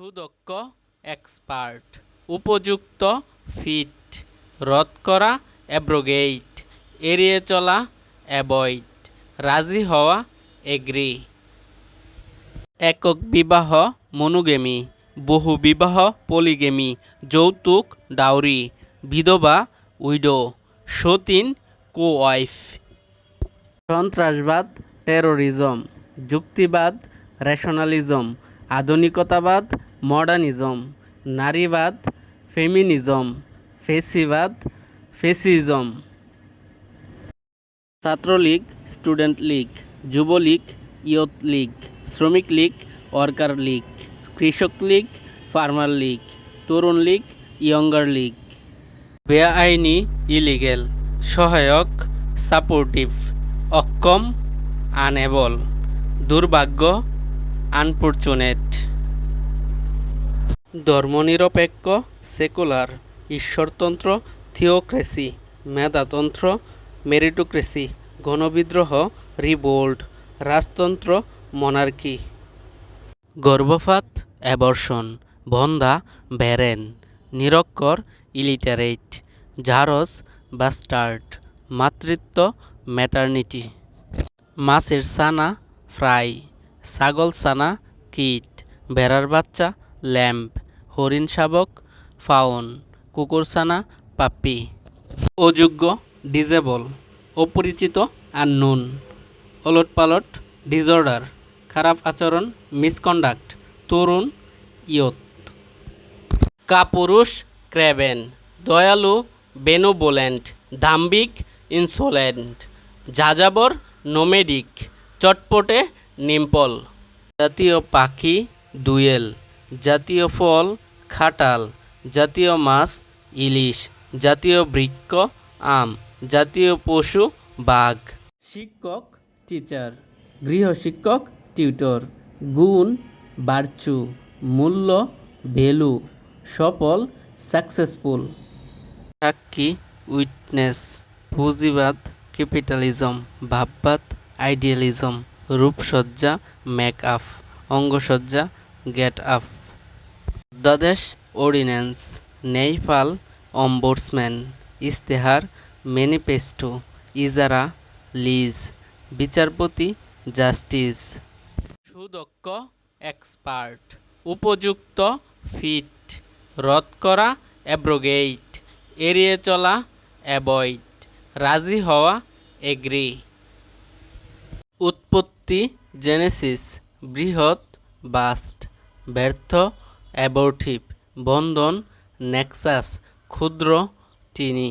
সুদক্ষ এক্সপার্ট, উপযুক্ত ফিট, রদ করা অ্যাব্রোগেট, এড়িয়ে চলা অ্যাভয়েড, রাজি হওয়া এগ্রি। একক বিবাহ মনোগেমি, বহু বিবাহ পলিগেমি, যৌতুক ডাউরি, বিধবা উইডো, সতীন কোওয়াইফ। সন্ত্রাসবাদ টেরোরিজম, যুক্তিবাদ রেশনালিজম, আধুনিকতাবাদ মডার্নিজম, নারীবাদ ফেমিনিজম, ফেসিবাদ fascism. Chhatra League student League, Jubo League youth League, শ্রমিক লীগ ওয়ার্কার লীগ, কৃষক লীগ ফার্মার লীগ, তরুণ লীগ ইয়ঙ্গার লীগ। বেআইনি ইলিগেল, সহায়ক সাপোর্টিভ, অক্ষম আনএবল, দুর্ভাগ্য আনফরচুনেট। ধর্মনিরপেক্ষ সেকুলার, ঈশ্বরতন্ত্র থিওক্রেসি, মেধাতন্ত্র মেরিটোক্রেসি, গণবিদ্রোহ রিভোল্ট, রাজতন্ত্র মনার্কি। গর্ভপাত অ্যাবর্শন, বন্ধ্যা ব্যারেন, নিরক্ষর ইলিটারেট, জারজ বাস্টার্ড, মাতৃত্ব ম্যাটারনিটি। মাছের ছানা ফ্রাই, ছাগল ছানা কিট, ভেড়ার বাচ্চা ল্যাম্ব, হরিণ শাবক ফাউন, কুকুরছানা পাপ্পি। অযোগ্য ডিজেবল, অপরিচিত আননোন, ওলটপালট ডিসঅর্ডার, খারাপ আচরণ মিসকন্ডাক্ট, তরুণ ইয়ুথ। কাপুরুষ ক্রেভেন, দয়ালু বেনোভোলেন্ট, দাম্ভিক ইনসোলেন্ট, যাযাবর নোমেডিক, চটপটে নিম্পল। জাতীয় পাখি দোয়েল, জাতীয় ফল কাঁঠাল, জাতীয় মাছ ইলিশ, জাতীয় বৃক্ষ আম, জাতীয় পশু বাঘ। শিক্ষক টিচার, গৃহশিক্ষক টিউটর, গুণ ভার্চু, মূল্য ভ্যালু, সফল সাকসেসফুল। সাক্ষী উইটনেস, পুঁজিবাদ ক্যাপিটালিজম, ভাববাদ আইডিয়ালিজম, রূপসজ্জা মেকআপ, অঙ্গসজ্জা গেট আপ। অধ্যাদেশ অর্ডিন্যান্স, ন্যায়পাল অম্বুডসম্যান, ইশতেহার ম্যানিফেস্টো, ইজারা লিজ, বিচারপতি জাস্টিস। সুদক্ষ এক্সপার্ট, উপযুক্ত ফিট, রদ করা অ্যাব্রোগেট, এড়িয়ে চলা অ্যাভয়েড, রাজি হওয়া এগ্রি। উৎপত্তি জেনেসিস, বৃহৎ বাস্ট, ব্যর্থ অ্যাবর্টিভ, বন্ধন নেক্সাস, ক্ষুদ্র টিনি।